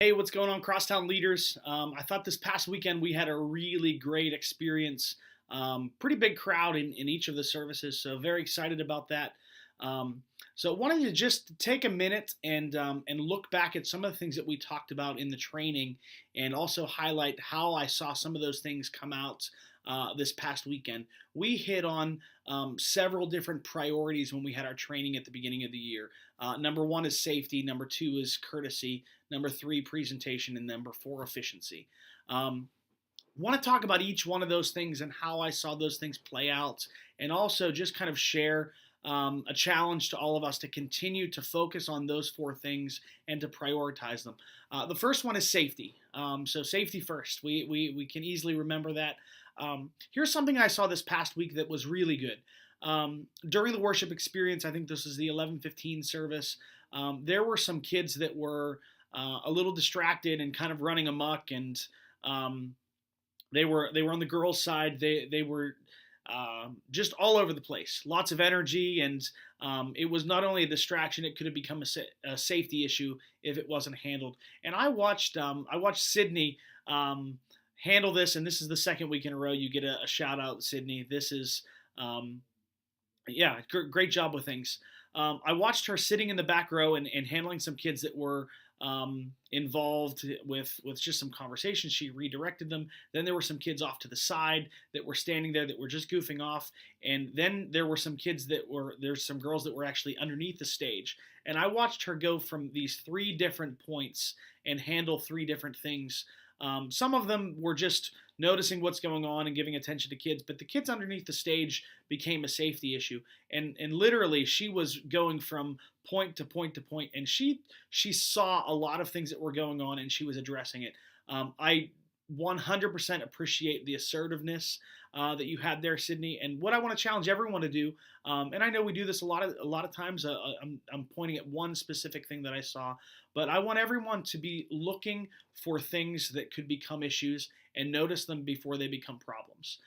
Hey, what's going on, Crosstown leaders? I thought this past weekend we had a really great experience. Pretty big crowd in each of the services, so very excited about that. Um, so, wanted to just take a minute and look back at some of the things that we talked about in the training, and also highlight how I saw some of those things come out this past weekend. We hit on several different priorities when we had our training at the beginning of the year. Number one is safety. Number two is courtesy. Number three, presentation. And number four, efficiency. Want to talk about each one of those things and how I saw those things play out, and also just kind of share a challenge to all of us to continue to focus on those four things and to prioritize them. The first one is safety. So safety first. We can easily remember that. Here's something I saw this past week that was really good. During the worship experience, I think this is the 11:15 service. There were some kids that were a little distracted and kind of running amok, and um, they were on the girls' side. They were just all over the place. Lots of energy, and it was not only a distraction; it could have become a safety issue if it wasn't handled. And I watched Sydney handle this, and this is the second week in a row you get a shout out, Sydney. This is um, yeah, great job with things. I watched her sitting in the back row and handling some kids that were involved with just some conversations. She redirected them. Then there were some kids off to the side that were standing there that were just goofing off. And then there were some kids there's some girls that were actually underneath the stage. And I watched her go from these three different points and handle three different things. Some of them were just noticing what's going on and giving attention to kids, but the kids underneath the stage became a safety issue. And literally, she was going from point to point to point, and she saw a lot of things that were going on, and she was addressing it. I 100% appreciate the assertiveness that you had there, Sydney. And what I want to challenge everyone to do, and I know we do this a lot of times. I'm pointing at one specific thing that I saw, but I want everyone to be looking for things that could become issues and notice them before they become problems.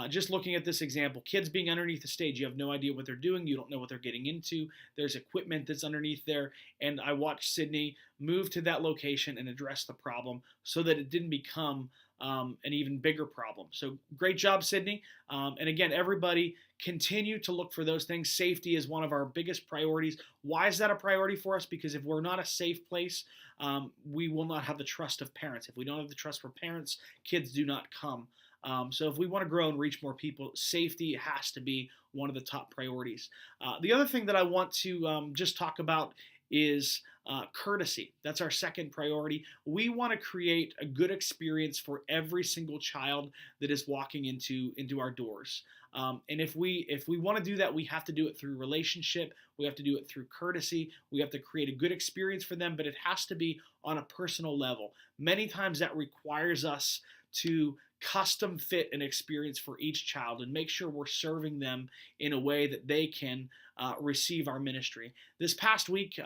Just looking at this example, kids being underneath the stage, you have no idea what they're doing. You don't know what they're getting into. There's equipment that's underneath there. And I watched Sydney move to that location and address the problem so that it didn't become an even bigger problem. So great job, Sydney. And again, everybody continue to look for those things. Safety is one of our biggest priorities. Why is that a priority for us? Because if we're not a safe place, we will not have the trust of parents. If we don't have the trust for parents, kids do not come. So if we want to grow and reach more people, safety has to be one of the top priorities. The other thing that I want to just talk about is courtesy. That's our second priority. We want to create a good experience for every single child that is walking into our doors. And if we want to do that, we have to do it through relationship. We have to do it through courtesy. We have to create a good experience for them, but it has to be on a personal level. Many times that requires us to custom fit an experience for each child and make sure we're serving them in a way that they can receive our ministry. This past week,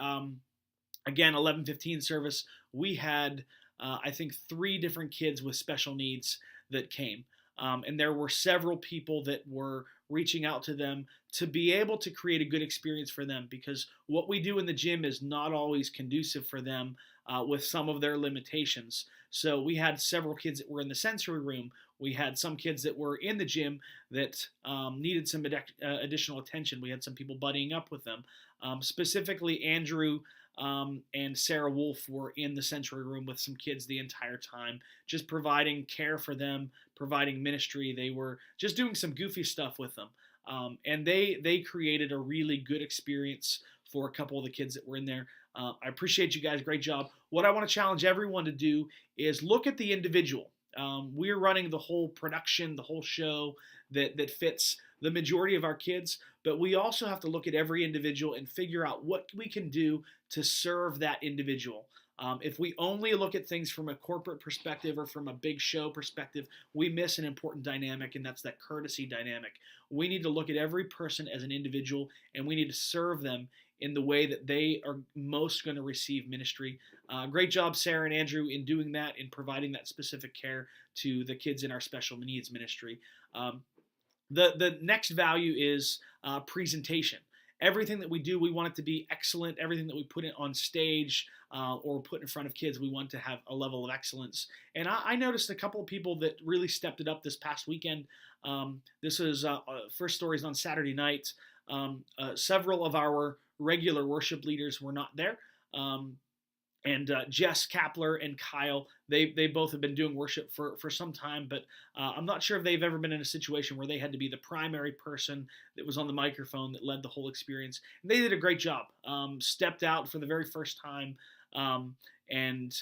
again, 11:15 service, we had I think three different kids with special needs that came. And there were several people that were reaching out to them to be able to create a good experience for them, because what we do in the gym is not always conducive for them with some of their limitations. So we had several kids that were in the sensory room. We had some kids that were in the gym that needed some additional attention. We had some people buddying up with them. Specifically, Andrew and Sarah Wolf were in the sensory room with some kids the entire time, just providing care for them, providing ministry. They were just doing some goofy stuff with them. And they created a really good experience for a couple of the kids that were in there. I appreciate you guys. Great job. What I want to challenge everyone to do is look at the individual. We're running the whole production, the whole show that fits the majority of our kids, but we also have to look at every individual and figure out what we can do to serve that individual. If we only look at things from a corporate perspective or from a big show perspective, we miss an important dynamic, and that's that courtesy dynamic. We need to look at every person as an individual, and we need to serve them in the way that they are most going to receive ministry. Great job, Sarah and Andrew, in doing that, in providing that specific care to the kids in our special needs ministry. The next value is presentation. everything that we do, we want it to be excellent. Everything that we put in on stage or put in front of kids, we want to have a level of excellence. And I noticed a couple of people that really stepped it up this past weekend. This was First Stories on Saturday night. Several of our regular worship leaders were not there. And Jess Kapler and Kyle, they both have been doing worship for some time, but I'm not sure if they've ever been in a situation where they had to be the primary person that was on the microphone that led the whole experience. And they did a great job. Stepped out for the very first time, and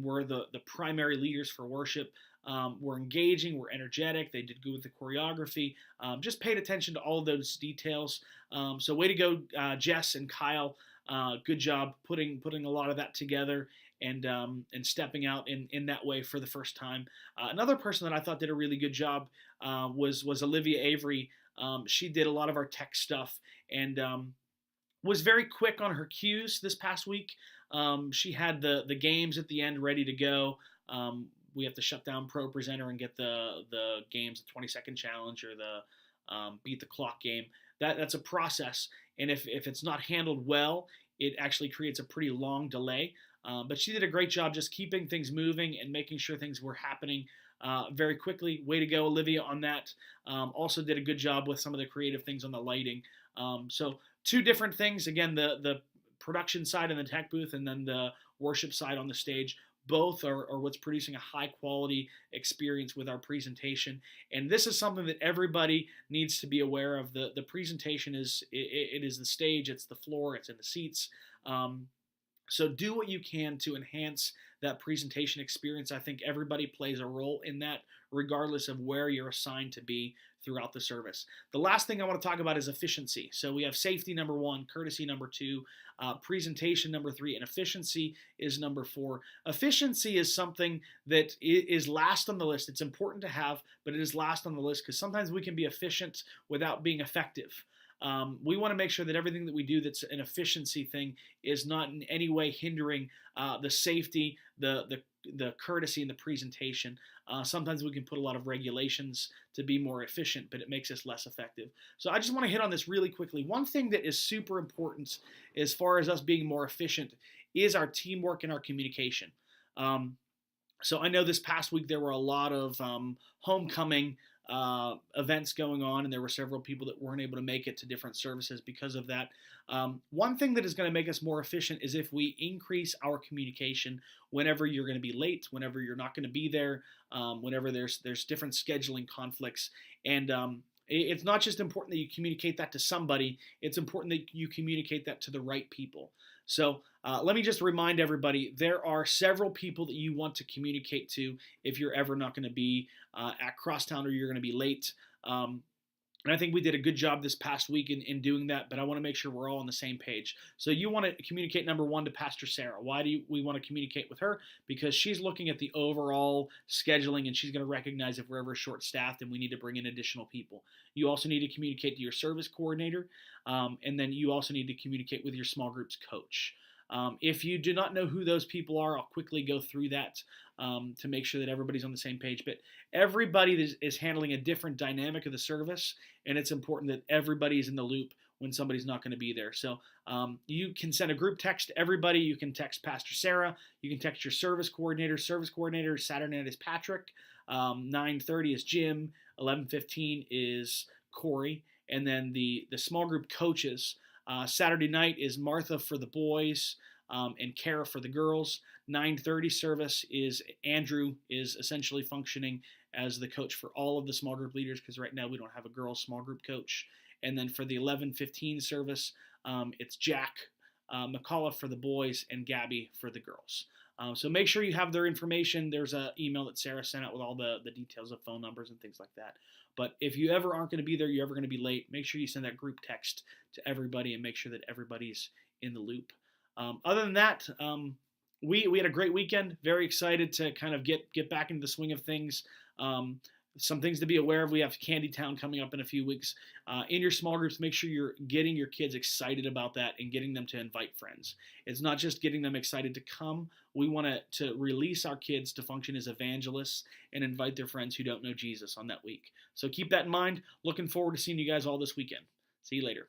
were the primary leaders for worship. Were engaging, were energetic. They did good with the choreography. Just paid attention to all of those details. So way to go, Jess and Kyle. Good job putting a lot of that together and stepping out in that way for the first time. Another person that I thought did a really good job was Olivia Avery. She did a lot of our tech stuff and was very quick on her cues this past week. She had the games at the end ready to go. We have to shut down Pro Presenter and get the games, the 20-second challenge or the beat the clock game. That's a process, and if it's not handled well, it actually creates a pretty long delay. But she did a great job just keeping things moving and making sure things were happening very quickly. Way to go, Olivia, on that. Also did a good job with some of the creative things on the lighting. So two different things. Again, the production side in the tech booth and then the worship side on the stage. Both are what's producing a high quality experience with our presentation. And this is something that everybody needs to be aware of. The presentation is the stage, it's the floor, it's in the seats. So do what you can to enhance that presentation experience. I think everybody plays a role in that, regardless of where you're assigned to be throughout the service. The last thing I want to talk about is efficiency. So we have safety number 1, courtesy number 2, presentation number 3, and efficiency is number 4. Efficiency is something that is last on the list. It's important to have, but it is last on the list because sometimes we can be efficient without being effective. We want to make sure that everything that we do that's an efficiency thing is not in any way hindering the safety, the courtesy, and the presentation. Sometimes we can put a lot of regulations to be more efficient, but it makes us less effective. So I just want to hit on this really quickly. One thing that is super important as far as us being more efficient is our teamwork and our communication. So I know this past week there were a lot of homecoming events going on, and there were several people that weren't able to make it to different services because of that. One thing that is going to make us more efficient is if we increase our communication whenever you're going to be late, whenever you're not going to be there, whenever there's different scheduling conflicts. And it's not just important that you communicate that to somebody, it's important that you communicate that to the right people. So let me just remind everybody, there are several people that you want to communicate to if you're ever not going to be at Crosstown or you're going to be late. And I think we did a good job this past week in doing that, but I want to make sure we're all on the same page. So you want to communicate, number 1, to Pastor Sarah. Why do we want to communicate with her? Because she's looking at the overall scheduling, and she's going to recognize if we're ever short-staffed and we need to bring in additional people. You also need to communicate to your service coordinator, and then you also need to communicate with your small groups coach. If you do not know who those people are, I'll quickly go through that to make sure that everybody's on the same page. But everybody is handling a different dynamic of the service, and it's important that everybody is in the loop when somebody's not going to be there. So you can send a group text to everybody. You can text Pastor Sarah. You can text your service coordinator. Service coordinator Saturday night is Patrick. 9:30 is Jim. 11:15 is Corey. And then the small group coaches, Saturday night is Martha for the boys and Kara for the girls. 9:30 service is Andrew is essentially functioning as the coach for all of the small group leaders because right now we don't have a girls small group coach. And then for the 11:15 service, it's Jack McCullough for the boys and Gabby for the girls. So make sure you have their information. There's an email that Sarah sent out with all the details of phone numbers and things like that. But if you ever aren't going to be there, you're ever going to be late, make sure you send that group text to everybody and make sure that everybody's in the loop. Other than that, we had a great weekend. Very excited to kind of get back into the swing of things. Some things to be aware of. We have Candy Town coming up in a few weeks. In your small groups, make sure you're getting your kids excited about that and getting them to invite friends. It's not just getting them excited to come. We want to release our kids to function as evangelists and invite their friends who don't know Jesus on that week. So keep that in mind. Looking forward to seeing you guys all this weekend. See you later.